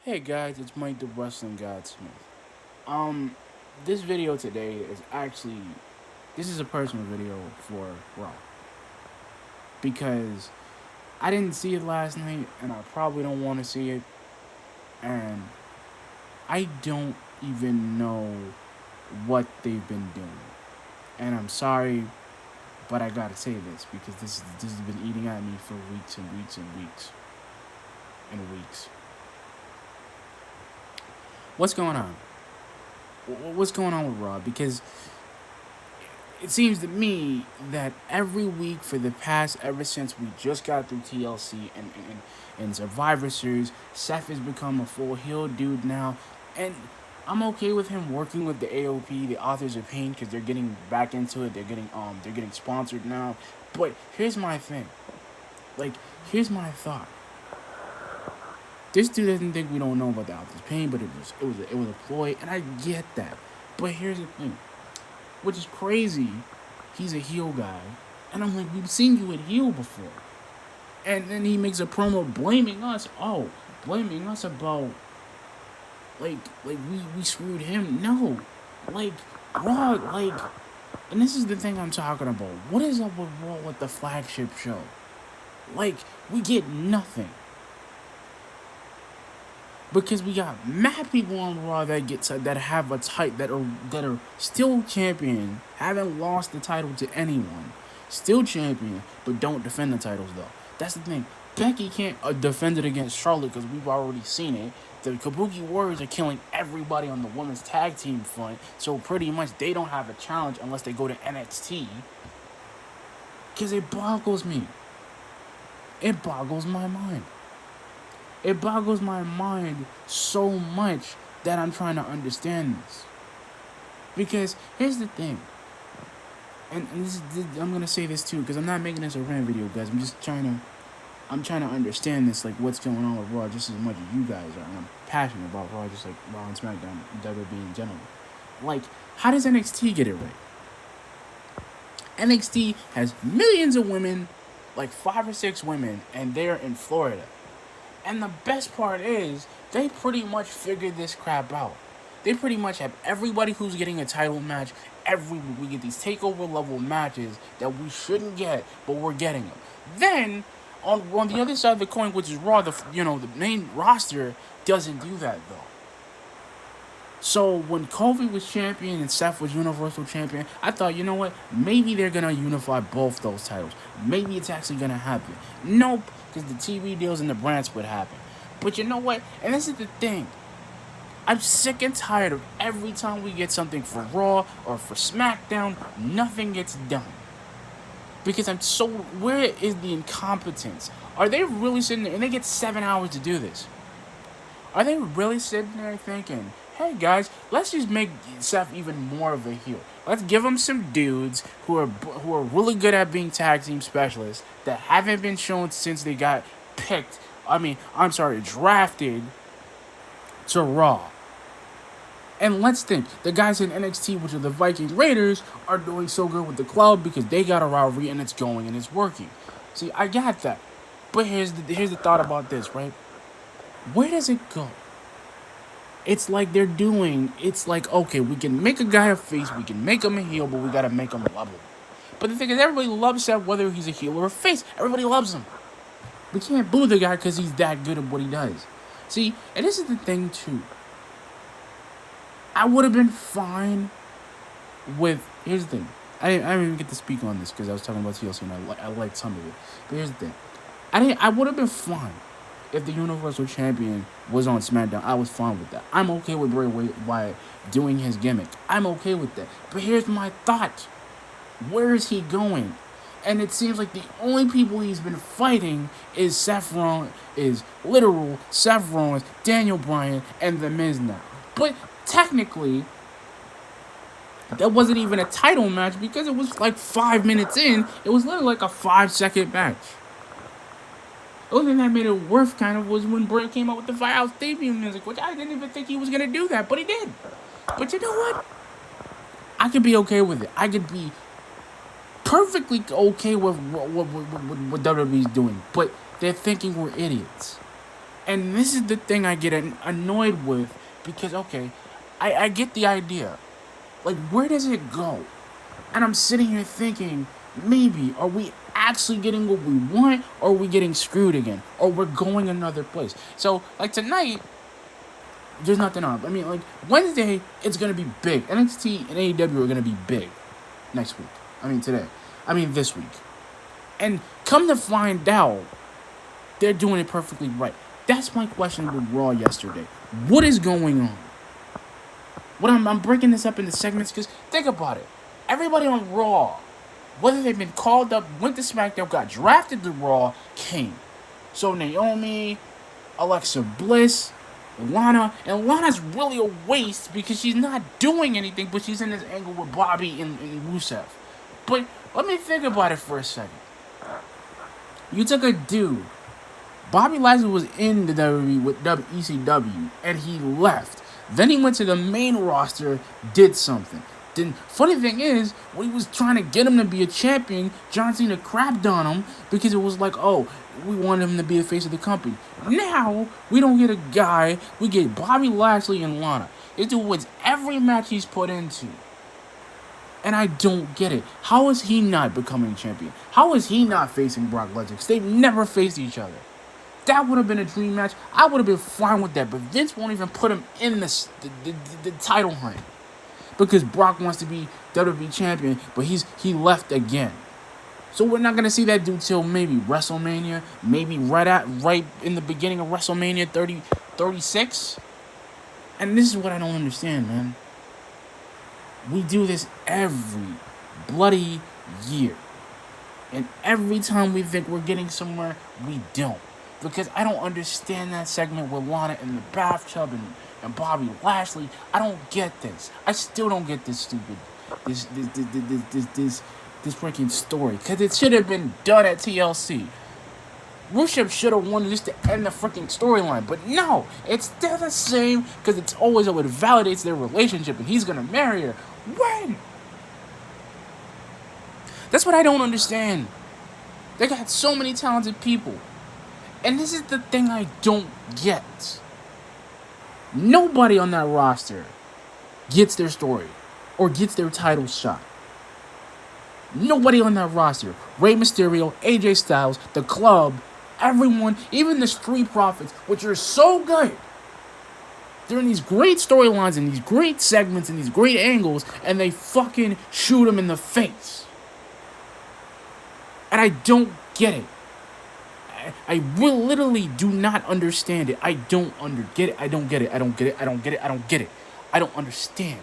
Hey guys, it's Mike the Wrestling Godsmith. Um, this video today is actually this is a personal video for Raw because I didn't see it last night and I probably don't want to see it, and I don't even know what they've been doing. And I'm sorry, but I gotta say this because this has been eating at me for weeks and weeks and weeks and weeks. What's going on? What's going on with Raw? Because it seems to me that every week for the past, ever since we just got through TLC and Survivor Series, Seth has become a full heel dude now, and I'm okay with him working with the AOP, the Authors of Pain, because they're getting back into it. They're getting sponsored now. But here's my thing, like here's my thought. This dude doesn't think we don't know about the Authors of Pain, but it was a ploy, and I get that. But here's the thing, which is crazy. He's a heel guy, and I'm like, we've seen you at heel before. And then he makes a promo blaming us. Oh, blaming us about like we screwed him. No, like Raw, and this is the thing I'm talking about. What is up with Raw with the flagship show? Like we get nothing. Because we got mad people on Raw that have a title that are still champion, haven't lost the title to anyone, still champion, but don't defend the titles though. That's the thing. Becky can't defend it against Charlotte because we've already seen it. The Kabuki Warriors are killing everybody on the women's tag team front, so pretty much they don't have a challenge unless they go to NXT. Because it boggles me. It boggles my mind. It boggles my mind so much that I'm trying to understand this. Because here's the thing, and I'm gonna say this too, because I'm not making this a rant video, guys. I'm trying to understand this, like what's going on with Raw, just as much as you guys are. And I'm passionate about Raw, just like Raw and SmackDown, WWE in general. Like, how does NXT get it right? NXT has millions of women, like 5 or 6 women, and they're in Florida. And the best part is, they pretty much figured this crap out. They pretty much have everybody who's getting a title match every week. We get these takeover level matches that we shouldn't get, but we're getting them. Then, on the other side of the coin, which is Raw, the main roster doesn't do that though. So when Kofi was champion and Seth was Universal Champion, I thought, you know what? Maybe they're gonna unify both those titles. Maybe it's actually gonna happen. Nope, because the TV deals and the brands would happen. But you know what? And this is the thing. I'm sick and tired of every time we get something for Raw or for SmackDown, nothing gets done. Because I'm so. Where is the incompetence? Are they really sitting there? And they get 7 hours to do this. Are they really sitting there thinking, hey guys, let's just make Seth even more of a heel. Let's give him some dudes who are really good at being tag team specialists that haven't been shown since they got picked. Drafted to Raw. And let's think, the guys in NXT, which are the Viking Raiders, are doing so good with the Cloud because they got a rivalry and it's going and it's working. See, I got that. But here's the thought about this, right? Where does it go? It's like, okay, we can make a guy a face, we can make him a heel, but we gotta make him lovable. But the thing is, everybody loves Seth whether he's a heel or a face. Everybody loves him. We can't boo the guy because he's that good at what he does. See, and this is the thing too. I would have been fine with, here's the thing. I didn't even get to speak on this because I was talking about TLC and I liked some of it. But here's the thing. I would have been fine if the Universal Champion was on SmackDown. I was fine with that. I'm okay with Bray Wyatt doing his gimmick. I'm okay with that. But here's my thought. Where is he going? And it seems like the only people he's been fighting is Seth Rollins, Daniel Bryan, and The Miz now. But technically, that wasn't even a title match because it was like 5 minutes in. It was literally like a 5-second match. The only thing that made it worth kind of was when Bray came out with the Firehouse theme music, which I didn't even think he was going to do that, but he did. But you know what? I could be okay with it. I could be perfectly okay with what WWE's doing, but they're thinking we're idiots. And this is the thing I get annoyed with because, okay, I get the idea. Like, where does it go? And I'm sitting here thinking, maybe, are we actually getting what we want, or are we getting screwed again? Or we're going another place? So, like, tonight, there's nothing on. I mean, like, Wednesday, it's going to be big. NXT and AEW are going to be big next week. I mean, today. I mean, this week. And come to find out, they're doing it perfectly right. That's my question with Raw yesterday. What is going on? What I'm breaking this up into segments because think about it. Everybody on Raw, whether they've been called up, went to SmackDown, got drafted to Raw, came. So Naomi, Alexa Bliss, Lana, and Lana's really a waste because she's not doing anything, but she's in this angle with Bobby and Rusev. But let me think about it for a second. You took a dude. Bobby Lashley was in the WWE with ECW, and he left. Then he went to the main roster, did something. Then, funny thing is, when he was trying to get him to be a champion, John Cena crapped on him because it was like, oh, we want him to be the face of the company. Now, we don't get a guy, we get Bobby Lashley and Lana. This dude wins every match he's put into. And I don't get it. How is he not becoming champion? How is he not facing Brock Lesnar? They've never faced each other. That would have been a dream match. I would have been fine with that. But Vince won't even put him in the title hunt. Because Brock wants to be WWE champion, but he left again. So we're not going to see that dude till maybe WrestleMania. Maybe right in the beginning of WrestleMania 36. And this is what I don't understand, man. We do this every bloody year. And every time we think we're getting somewhere, we don't. Because I don't understand that segment with Lana in the bathtub and Bobby Lashley. I don't get this. I still don't get this stupid, this freaking story. Because it should have been done at TLC. Rusev should have wanted this to end the freaking storyline. But no, it's still the same because it's always what validates their relationship and he's going to marry her. When? That's what I don't understand. They got so many talented people. And this is the thing I don't get. Nobody on that roster gets their story or gets their title shot. Nobody on that roster. Rey Mysterio, AJ Styles, The Club, everyone, even the Street Profits, which are so good. They're in these great storylines and these great segments and these great angles, and they fucking shoot them in the face. And I don't get it. I will literally do not understand it. I don't get it. I don't get it. I don't get it. I don't get it. I don't get it. I don't understand.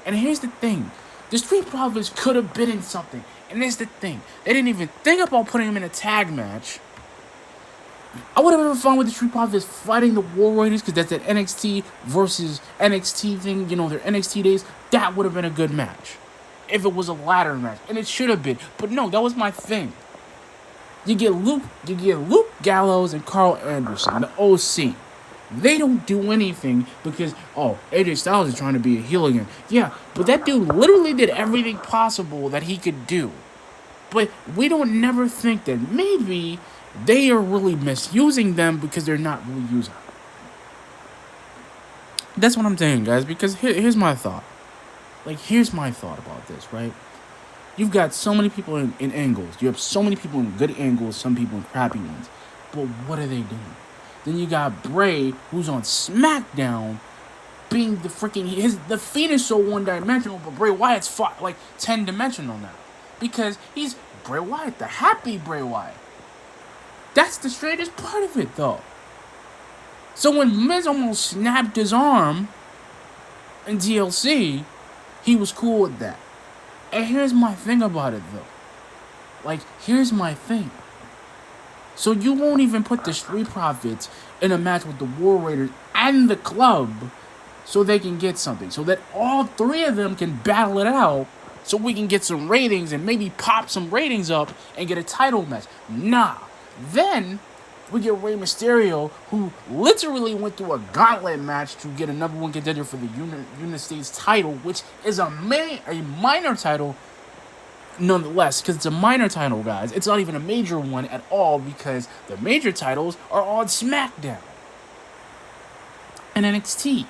And here's the thing. The Street Profits could have been in something. And here's the thing. They didn't even think about putting them in a tag match. I would have been fine with the Street Profits fighting the War Raiders because that's that NXT versus NXT thing. You know, their NXT days. That would have been a good match. If it was a ladder match. And it should have been. But no, that was my thing. You get Luke Gallows and Carl Anderson, the OC. They don't do anything because, AJ Styles is trying to be a heel again. Yeah, but that dude literally did everything possible that he could do. But we don't never think that maybe they are really misusing them because they're not really using them. That's what I'm saying, guys, because here's my thought. Here's my thought about this, right? You've got so many people in angles. You have so many people in good angles, some people in crappy ones. But what are they doing? Then you got Bray, who's on SmackDown, being the freaking... The feet is so one-dimensional, but Bray Wyatt's 10-dimensional now. Because he's Bray Wyatt, the happy Bray Wyatt. That's the straightest part of it, though. So when Miz almost snapped his arm in DLC, he was cool with that. And here's my thing about it, though. Here's my thing. So you won't even put the Street Profits in a match with the War Raiders and the Club so they can get something. So that all three of them can battle it out so we can get some ratings and maybe pop some ratings up and get a title match. Nah. Then we get Rey Mysterio, who literally went through a gauntlet match to get a number one contender for the United States title, which is a minor title nonetheless, because it's a minor title, guys. It's not even a major one at all because the major titles are on SmackDown. in NXT.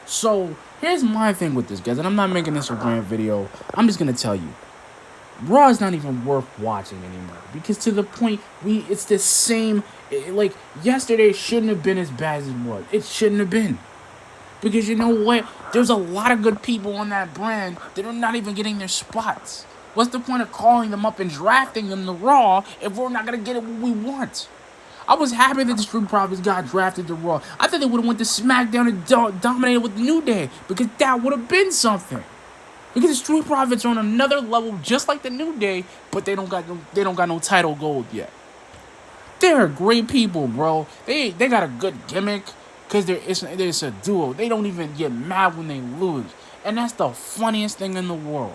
So here's my thing with this, guys, and I'm not making this a rant video. I'm just gonna tell you, Raw is not even worth watching anymore because to the point it's the same. Like yesterday shouldn't have been as bad as it was. It shouldn't have been. Because you know what? There's a lot of good people on that brand that are not even getting their spots. What's the point of calling them up and drafting them to Raw if we're not going to get it what we want? I was happy that the Street Profits got drafted to Raw. I thought they would have went to SmackDown and dominated with the New Day because that would have been something. Because the Street Profits are on another level just like the New Day, but they don't got no title gold yet. They're great people, bro. They got a good gimmick. Because it's a duo. They don't even get mad when they lose. And that's the funniest thing in the world.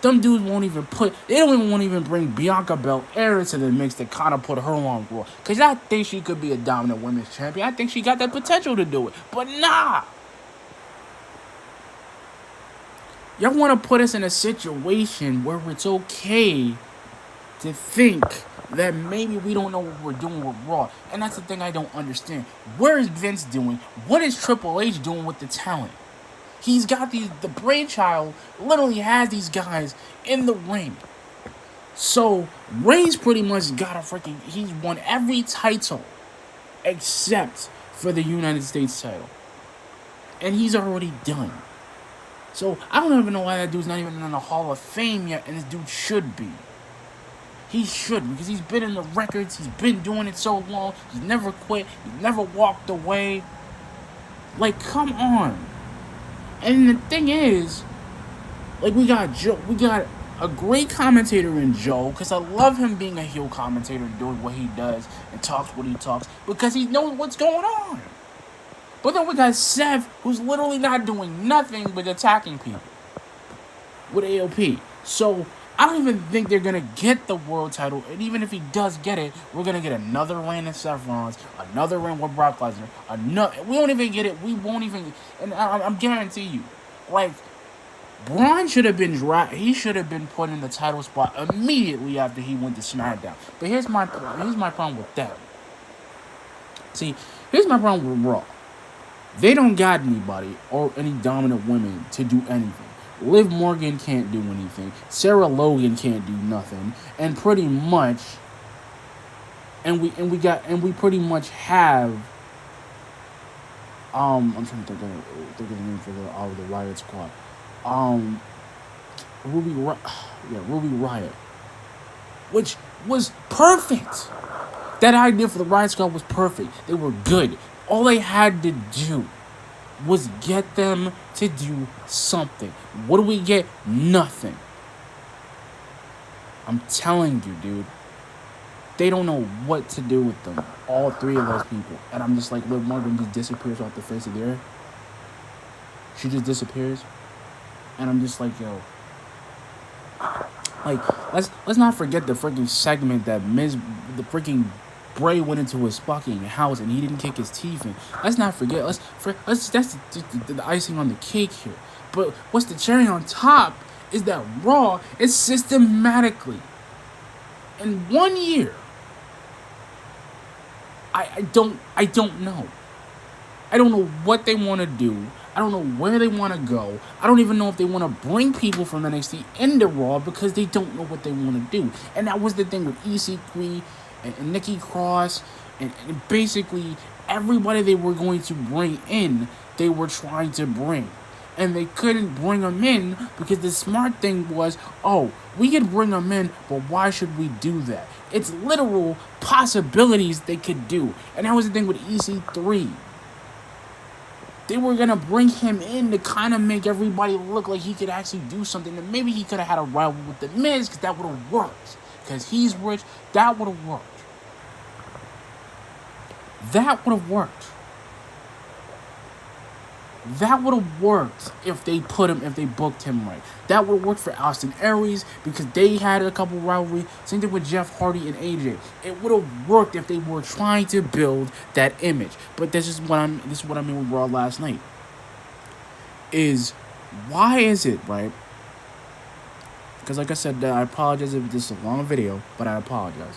Them dudes they don't even bring Bianca Belair to the mix to kind of put her on Raw. Because I think she could be a dominant women's champion. I think she got that potential to do it. But nah. Y'all want to put us in a situation where it's okay to think that maybe we don't know what we're doing with Raw. And that's the thing I don't understand. Where is Vince doing? What is Triple H doing with the talent? He's got the brainchild literally has these guys in the ring. So Ray's pretty much got he's won every title except for the United States title. And he's already done. So I don't even know why that dude's not even in the Hall of Fame yet, and this dude should be. He should, because he's been in the records. He's been doing it so long. He's never quit. He's never walked away. Like, come on. And the thing is, like, we got a great commentator in Joe, because I love him being a heel commentator and doing what he does and talks what he talks, because he knows what's going on. But then we got Seth, who's literally not doing nothing but attacking people with AOP. So I don't even think they're going to get the world title. And even if he does get it, we're going to get another reign in Seth Rollins, another reign with Brock Lesnar. We don't even get it. We won't even. And I'm guarantee you, like, Braun should have been he should have been put in the title spot immediately after he went to SmackDown. But here's my problem with that. See, here's my problem with Raw. They don't got anybody or any dominant women to do anything. Liv Morgan can't do anything. Sarah Logan can't do nothing. And pretty much, and we pretty much have. I'm trying to think of the name for the Riot Squad. Ruby Riot, which was perfect. That idea for the Riot Squad was perfect. They were good. All they had to do was get them to do something. What do we get? Nothing. I'm telling you, dude. They don't know what to do with them. All three of those people. And I'm just like, Liv Morgan just disappears off the face of the earth. She just disappears. And I'm just like, yo. Like, let's not forget the freaking segment that the freaking Bray went into his fucking house and he didn't kick his teeth in. Let's not forget. That's the icing on the cake here. But what's the cherry on top is that Raw is systematically, in 1 year, I don't know. I don't know what they want to do. I don't know where they want to go. I don't even know if they want to bring people from NXT into Raw because they don't know what they want to do. And that was the thing with EC3 and Nikki Cross and basically everybody they were going to bring in, they were trying to bring. And they couldn't bring them in because the smart thing was, oh, we could bring them in, but why should we do that? It's literal possibilities they could do. And that was the thing with EC3. They were going to bring him in to kind of make everybody look like he could actually do something. And maybe he could have had a rival with The Miz because that would have worked. Because he's rich, that would have worked. That would have worked. That would have worked if they booked him right. That would have worked for Austin Aries because they had a couple rivalry. Same thing with Jeff Hardy and AJ. It would have worked if they were trying to build that image. But this is what I mean with Raw last night. Is why is it, right? Because like I said, I apologize if this is a long video, but I apologize.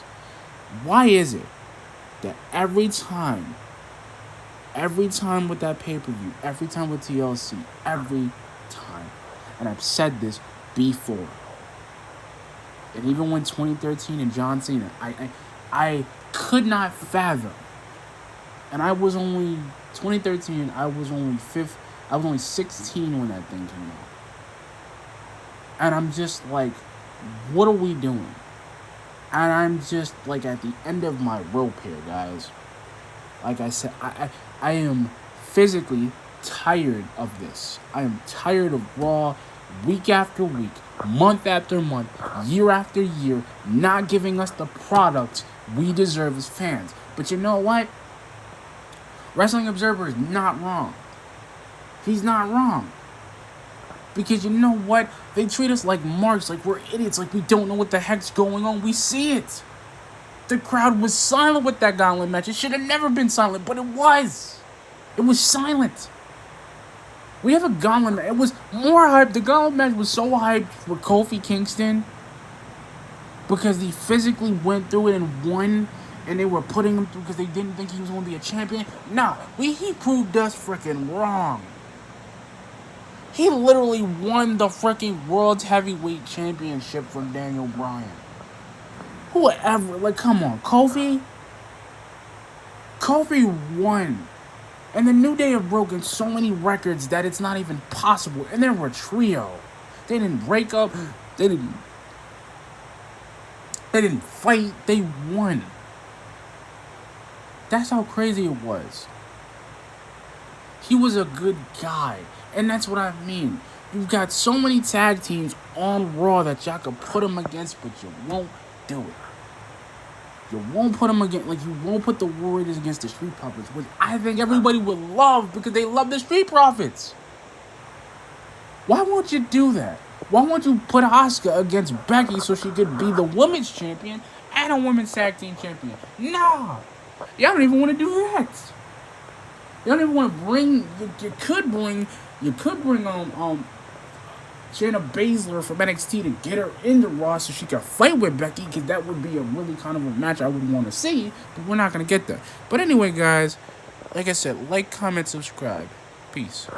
Why is it that every time Every time with that pay-per-view, every time with TLC, every time. And I've said this before. And even when 2013 and John Cena, I could not fathom. And I was only 2013. I was only 16 when that thing came out. And I'm just like, what are we doing? And I'm just like at the end of my rope here, guys. Like I said, I am physically tired of this. I am tired of Raw week after week, month after month, year after year, not giving us the product we deserve as fans. But you know what? Wrestling Observer is not wrong. He's not wrong. Because you know what? They treat us like marks, like we're idiots, like we don't know what the heck's going on. We see it. The crowd was silent with that gauntlet match. It should have never been silent, but it was. It was silent. We have a gauntlet match. It was more hyped. The gauntlet match was so hyped for Kofi Kingston because he physically went through it and won, and they were putting him through because they didn't think he was going to be a champion. Nah, he proved us freaking wrong. He literally won the freaking World Heavyweight Championship from Daniel Bryan. Whoever, like, come on, Kofi won. And the New Day have broken so many records that it's not even possible. And they were a trio. They didn't break up. They didn't fight. They won. That's how crazy it was. He was a good guy. And that's what I mean. You've got so many tag teams on Raw that y'all could put them against, but you won't do it. You won't put them against, like, you won't put the Warriors against the Street Profits, which I think everybody would love because they love the Street Profits. Why won't you do that? Why won't you put Asuka against Becky so she could be the women's champion and a women's tag team champion? No. Y'all don't even want to do that. You don't even want to bring. You could bring Shayna Baszler from NXT to get her in the Raw so she could fight with Becky, because that would be a really kind of a match I would want to see. But we're not gonna get there. But anyway, guys, like I said, like, comment, subscribe. Peace.